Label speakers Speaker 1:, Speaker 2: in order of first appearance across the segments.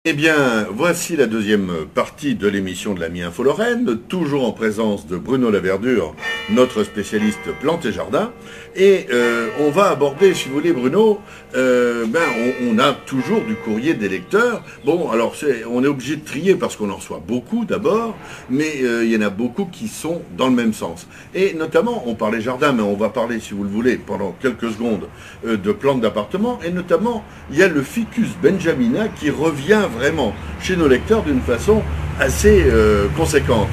Speaker 1: Eh bien, voici la deuxième partie de l'émission de la Mi-Info Lorraine, toujours en présence de Bruno Laverdure, notre spécialiste plantes et jardins. Et on va aborder, si vous voulez, Bruno, on a toujours du courrier des lecteurs. Bon, alors on est obligé de trier parce qu'on en reçoit beaucoup d'abord, mais il y en a beaucoup qui sont dans le même sens. Et notamment, on parlait jardin, mais on va parler, si vous le voulez, pendant quelques secondes, de plantes d'appartement. Et notamment, il y a le Ficus benjamina qui revient vraiment chez nos lecteurs d'une façon assez conséquente.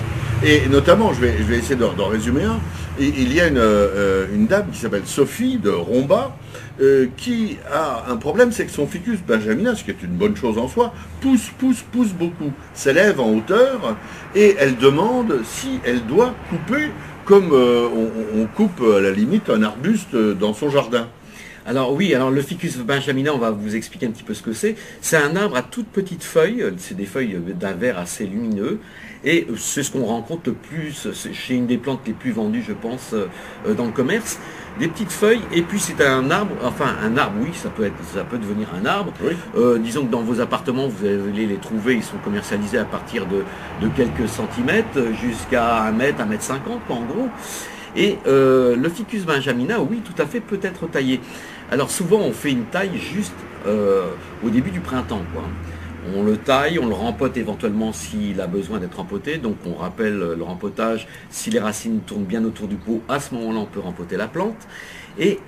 Speaker 1: Et notamment, je vais essayer d'en résumer un. Et il y a une dame qui s'appelle Sophie de Romba qui a un problème, c'est que son Ficus benjamina, ce qui est une bonne chose en soi, pousse beaucoup, s'élève en hauteur et elle demande si elle doit couper comme on coupe à la limite un arbuste dans son jardin.
Speaker 2: Alors oui, alors le Ficus benjamina, on va vous expliquer un petit peu ce que c'est. C'est un arbre à toutes petites feuilles, c'est des feuilles d'un vert assez lumineux, et c'est ce qu'on rencontre le plus chez une des plantes les plus vendues, je pense, dans le commerce. Des petites feuilles, et puis c'est un arbre, enfin un arbre, oui, ça peut devenir un arbre. Oui. Disons que dans vos appartements, vous allez les trouver, ils sont commercialisés à partir de quelques centimètres jusqu'à 1 mètre, 1 mètre 50, quoi, en gros. Et le Ficus benjamina, oui, tout à fait, peut être taillé. Alors souvent, on fait une taille juste au début du printemps, quoi. On le taille, on le rempote éventuellement s'il a besoin d'être rempoté. Donc on rappelle le rempotage, si les racines tournent bien autour du pot, à ce moment-là, on peut rempoter la plante. Et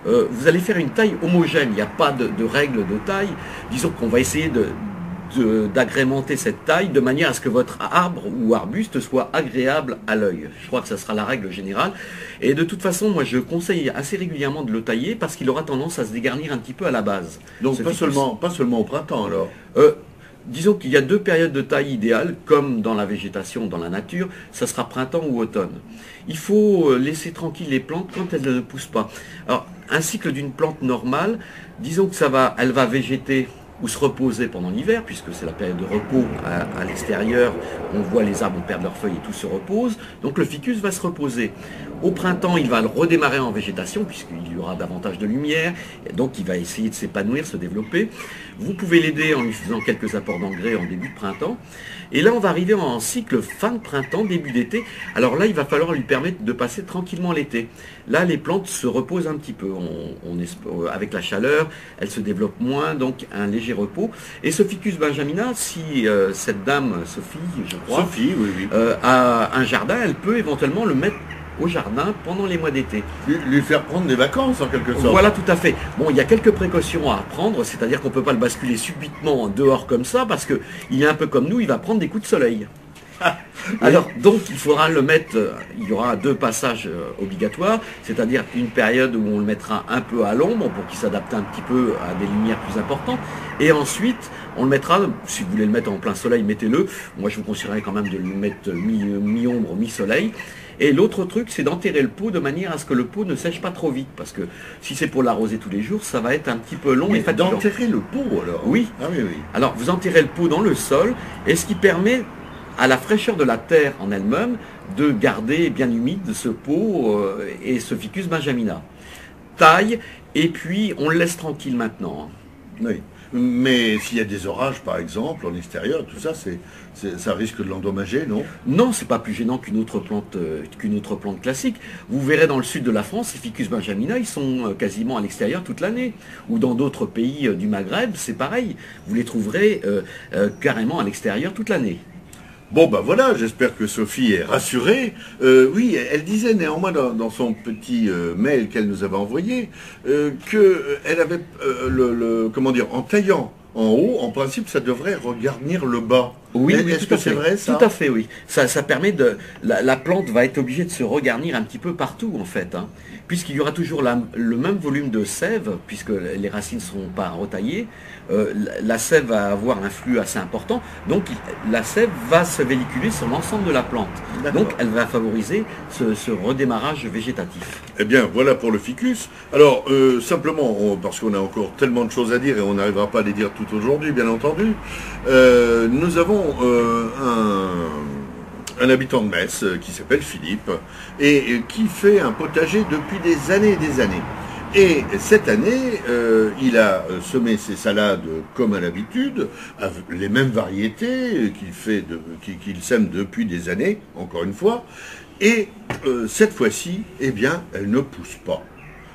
Speaker 2: vous allez faire une taille homogène, il n'y a pas de règle de taille. Disons qu'on va essayer d'agrémenter cette taille de manière à ce que votre arbre ou arbuste soit agréable à l'œil. Je crois que ça sera la règle générale. Et de toute façon, moi je conseille assez régulièrement de le tailler parce qu'il aura tendance à se dégarnir un petit peu à la base.
Speaker 1: Donc pas seulement au printemps alors.
Speaker 2: Disons qu'il y a 2 périodes de taille idéales, comme dans la végétation, dans la nature, ça sera printemps ou automne. Il faut laisser tranquille les plantes quand elles ne poussent pas. Alors, un cycle d'une plante normale, disons que elle va végéter ou se reposer pendant l'hiver, puisque c'est la période de repos à l'extérieur, on voit les arbres perdre leurs feuilles et tout se repose, donc le ficus va se reposer. Au printemps, il va le redémarrer en végétation, puisqu'il y aura davantage de lumière, et donc il va essayer de s'épanouir, se développer. Vous pouvez l'aider en lui faisant quelques apports d'engrais en début de printemps, et là on va arriver en cycle fin de printemps, début d'été. Alors là, il va falloir lui permettre de passer tranquillement l'été. Là, les plantes se reposent un petit peu, avec la chaleur, elles se développent moins, donc un léger repos. Et ce Ficus benjamina, si cette dame, Sophie, je crois,
Speaker 1: Sophie, oui.
Speaker 2: A un jardin, elle peut éventuellement le mettre au jardin pendant les mois d'été.
Speaker 1: Lui faire prendre des vacances en quelque sorte.
Speaker 2: Voilà, tout à fait. Bon, il y a quelques précautions à prendre, c'est-à-dire qu'on ne peut pas le basculer subitement dehors comme ça, parce qu'il est un peu comme nous, il va prendre des coups de soleil. Alors, donc, il faudra le mettre, il y aura 2 passages obligatoires, c'est-à-dire une période où on le mettra un peu à l'ombre pour qu'il s'adapte un petit peu à des lumières plus importantes, et ensuite, on le mettra, si vous voulez le mettre en plein soleil, mettez-le. Moi, je vous conseillerais quand même de le mettre mi-ombre, mi-soleil. Et l'autre truc, c'est d'enterrer le pot de manière à ce que le pot ne sèche pas trop vite, parce que si c'est pour l'arroser tous les jours, ça va être un petit peu long et fatigant.
Speaker 1: D'enterrer le pot alors?
Speaker 2: Oui.
Speaker 1: Ah oui.
Speaker 2: Alors, vous enterrez le pot dans le sol, et ce qui permet à la fraîcheur de la terre en elle-même de garder bien humide ce pot et ce Ficus benjamina. Taille, et puis on le laisse tranquille maintenant.
Speaker 1: Oui. Mais s'il y a des orages, par exemple, en extérieur, tout ça, ça risque de l'endommager, non?
Speaker 2: Non, c'est pas plus gênant qu'une autre plante classique. Vous verrez dans le sud de la France, les Ficus benjamina, ils sont quasiment à l'extérieur toute l'année. Ou dans d'autres pays du Maghreb, c'est pareil. Vous les trouverez carrément à l'extérieur toute l'année.
Speaker 1: Bon, ben voilà, j'espère que Sophie est rassurée. Oui, elle disait néanmoins dans son petit mail qu'elle nous avait envoyé qu'elle avait, comment dire, en taillant en haut, en principe, ça devrait regarnir le bas.
Speaker 2: Oui,
Speaker 1: est-ce que c'est vrai, ça?
Speaker 2: Tout à fait, oui. Ça permet la plante va être obligée de se regarnir un petit peu partout, en fait, hein, puisqu'il y aura toujours le même volume de sève, puisque les racines ne seront pas retaillées. La sève va avoir un flux assez important, donc la sève va se véhiculer sur l'ensemble de la plante. Donc elle va favoriser ce redémarrage végétatif.
Speaker 1: Eh bien, voilà pour le ficus. Alors, simplement, parce qu'on a encore tellement de choses à dire et on n'arrivera pas à les dire tout aujourd'hui, bien entendu, nous avons un habitant de Metz qui s'appelle Philippe et qui fait un potager depuis des années et des années. Et cette année, il a semé ses salades comme à l'habitude, avec les mêmes variétés qu'il sème depuis des années, encore une fois. Et cette fois-ci, eh bien, elles ne poussent pas.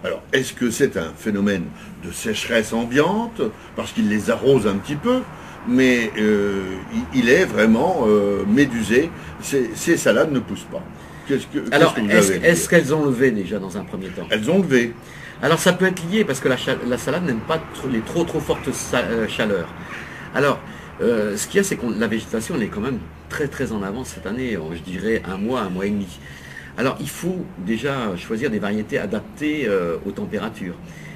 Speaker 1: Alors, est-ce que c'est un phénomène de sécheresse ambiante, parce qu'il les arrose un petit peu, mais il est vraiment médusé, ces salades ne poussent pas.
Speaker 2: Alors, est-ce qu'elles ont levé déjà dans un premier temps?
Speaker 1: Elles ont levé.
Speaker 2: Alors ça peut être lié parce que la salade n'aime pas les trop fortes chaleurs. Alors, ce qu'il y a, c'est que la végétation elle est quand même très en avance cette année, je dirais un mois et demi. Alors il faut déjà choisir des variétés adaptées aux températures.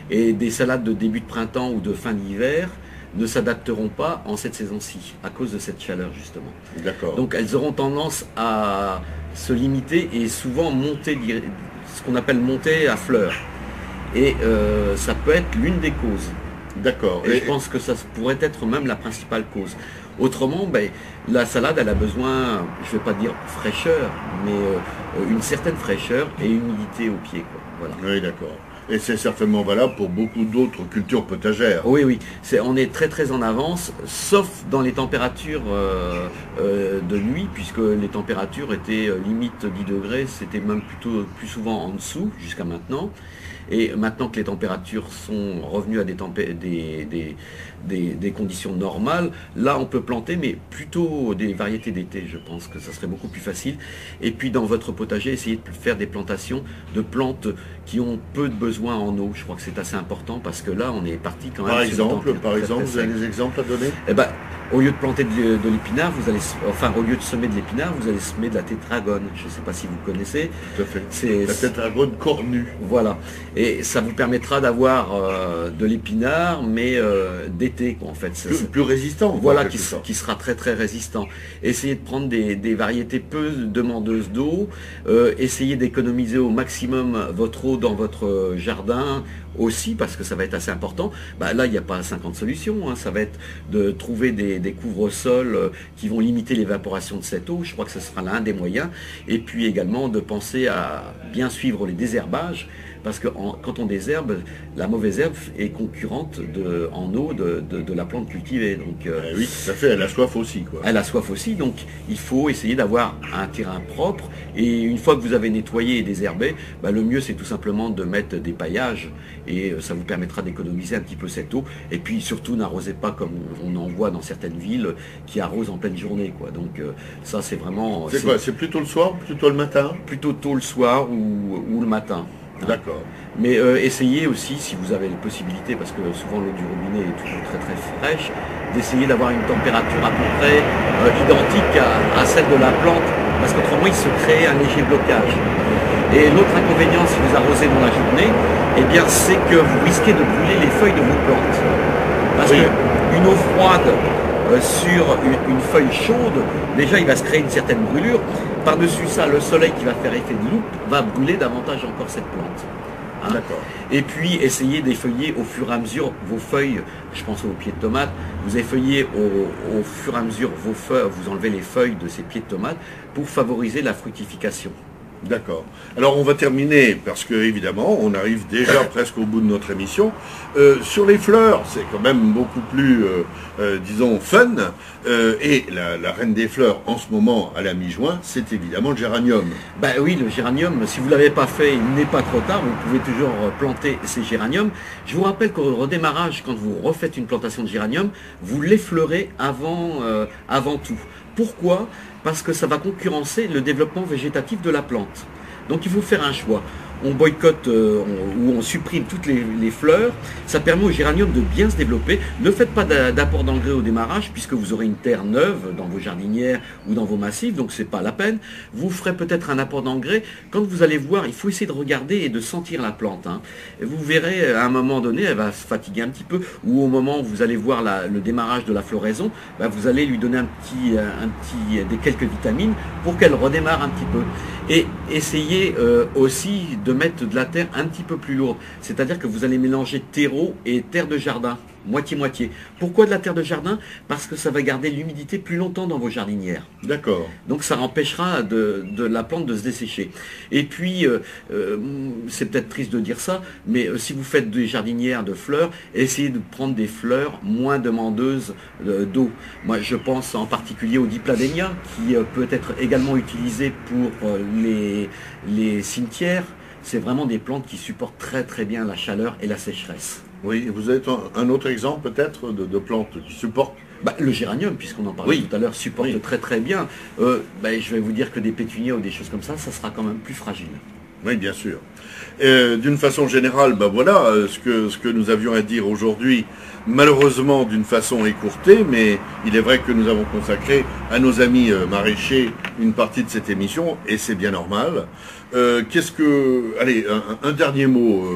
Speaker 2: Et des salades de début de printemps ou de fin d'hiver ne s'adapteront pas en cette saison-ci, à cause de cette chaleur justement.
Speaker 1: D'accord.
Speaker 2: Donc elles auront tendance à se limiter et souvent monter, ce qu'on appelle monter à fleurs. Et ça peut être l'une des causes.
Speaker 1: D'accord.
Speaker 2: Et je pense que ça pourrait être même la principale cause. Autrement, la salade, elle a besoin, je ne vais pas dire fraîcheur, mais une certaine fraîcheur et humidité au pied, quoi. Voilà.
Speaker 1: Oui, d'accord. Et c'est certainement valable pour beaucoup d'autres cultures potagères.
Speaker 2: Oui. On est très en avance, sauf dans les températures de nuit, puisque les températures étaient limite 10 degrés, c'était même plutôt plus souvent en dessous jusqu'à maintenant. Et maintenant que les températures sont revenues à des conditions normales, là on peut planter, mais plutôt des variétés d'été, je pense que ça serait beaucoup plus facile. Et puis dans votre potager, essayez de faire des plantations de plantes qui ont peu de besoin en eau. Je crois que c'est assez important parce que là on est parti quand même.
Speaker 1: Par exemple, vous avez des exemples à donner?
Speaker 2: Eh ben, au lieu de planter de l'épinard, au lieu de semer de l'épinard, vous allez semer de la tétragone. Je ne sais pas si vous connaissez.
Speaker 1: Tout à fait. La tétragone cornue.
Speaker 2: Voilà. Et ça vous permettra d'avoir de l'épinard, mais d'été, quoi, en fait.
Speaker 1: Plus résistant.
Speaker 2: Voilà, qui sera très résistant. Essayez de prendre des variétés peu demandeuses d'eau. Essayez d'économiser au maximum votre eau dans votre jardin aussi, parce que ça va être assez important. Là, il n'y a pas 50 solutions. Hein. Ça va être de trouver des couvre-sols qui vont limiter l'évaporation de cette eau. Je crois que ce sera l'un des moyens. Et puis également de penser à bien suivre les désherbages. Parce que quand on désherbe, la mauvaise herbe est concurrente en eau de la plante cultivée. Donc,
Speaker 1: oui, tout à fait, elle a soif aussi, quoi.
Speaker 2: Elle a soif aussi, donc il faut essayer d'avoir un terrain propre. Et une fois que vous avez nettoyé et désherbé, le mieux c'est tout simplement de mettre des paillages. Et ça vous permettra d'économiser un petit peu cette eau. Et puis surtout, n'arrosez pas comme on en voit dans certaines villes qui arrosent en pleine journée, quoi. Donc ça c'est vraiment...
Speaker 1: C'est quoi? C'est plutôt le soir, plutôt le matin?
Speaker 2: Plutôt tôt le soir ou le matin.
Speaker 1: D'accord.
Speaker 2: Mais essayez aussi, si vous avez les possibilités, parce que souvent l'eau du robinet est toujours très fraîche, d'essayer d'avoir une température à peu près identique à celle de la plante, parce qu'autrement il se crée un léger blocage. Et l'autre inconvénient, si vous arrosez dans la journée, eh bien c'est que vous risquez de brûler les feuilles de vos plantes. Parce qu'une eau froide sur une feuille chaude, déjà il va se créer une certaine brûlure. Par-dessus ça, le soleil qui va faire effet de loupe va brûler davantage encore cette plante. Hein.
Speaker 1: D'accord.
Speaker 2: Et puis essayez d'effeuiller au fur et à mesure vos feuilles. Je pense aux pieds de tomates. Vous effeuillez au fur et à mesure vos feuilles, vous enlevez les feuilles de ces pieds de tomates pour favoriser la fructification.
Speaker 1: D'accord. Alors on va terminer, parce que évidemment on arrive déjà presque au bout de notre émission. Sur les fleurs, c'est quand même beaucoup plus, disons, fun. Et la reine des fleurs en ce moment, à la mi-juin, c'est évidemment le géranium.
Speaker 2: Oui, le géranium, si vous ne l'avez pas fait, il n'est pas trop tard, vous pouvez toujours planter ces géraniums. Je vous rappelle qu'au redémarrage, quand vous refaites une plantation de géranium, vous l'effleurez avant tout. Pourquoi? Parce que ça va concurrencer le développement végétatif de la plante. Donc il faut faire un choix. On boycotte ou on supprime toutes les fleurs. Ça permet au géranium de bien se développer. Ne faites pas d'apport d'engrais au démarrage puisque vous aurez une terre neuve dans vos jardinières ou dans vos massifs, donc c'est pas la peine. Vous ferez peut-être un apport d'engrais. Quand vous allez voir, il faut essayer de regarder et de sentir la plante. Hein. Et vous verrez, à un moment donné, elle va se fatiguer un petit peu. Ou au moment où vous allez voir le démarrage de la floraison, vous allez lui donner quelques vitamines pour qu'elle redémarre un petit peu. Et essayez aussi de mettre de la terre un petit peu plus lourde. C'est-à-dire que vous allez mélanger terreau et terre de jardin. moitié-moitié. Pourquoi de la terre de jardin? Parce que ça va garder l'humidité plus longtemps dans vos jardinières.
Speaker 1: D'accord.
Speaker 2: Donc ça empêchera de la plante de se dessécher. Et puis, c'est peut-être triste de dire ça, mais si vous faites des jardinières de fleurs, essayez de prendre des fleurs moins demandeuses d'eau. Moi, je pense en particulier au Dipladenia, qui peut être également utilisé pour les cimetières. C'est vraiment des plantes qui supportent très très bien la chaleur et la sécheresse.
Speaker 1: Oui, vous avez un autre exemple peut-être de plantes qui supportent?
Speaker 2: Le géranium, puisqu'on en parlait tout à l'heure, supporte très très bien. Je vais vous dire que des pétunias ou des choses comme ça sera quand même plus fragile.
Speaker 1: Oui, bien sûr. D'une façon générale, voilà ce que nous avions à dire aujourd'hui, malheureusement d'une façon écourtée, mais il est vrai que nous avons consacré à nos amis maraîchers une partie de cette émission, et c'est bien normal. Allez, un dernier mot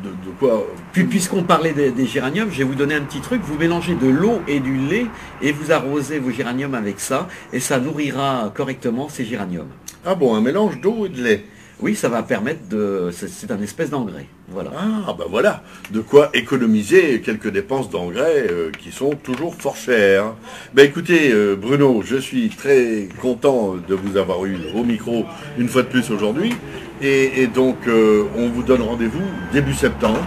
Speaker 1: de quoi?
Speaker 2: Puisqu'on parlait des géraniums, je vais vous donner un petit truc. Vous mélangez de l'eau et du lait et vous arrosez vos géraniums avec ça, et ça nourrira correctement ces géraniums.
Speaker 1: Ah bon, un mélange d'eau et de lait?
Speaker 2: Oui, ça va permettre c'est un espèce d'engrais. Voilà.
Speaker 1: Ah, voilà. De quoi économiser quelques dépenses d'engrais qui sont toujours fort chères. Écoutez, Bruno, je suis très content de vous avoir eu au micro une fois de plus aujourd'hui. Et donc, on vous donne rendez-vous début septembre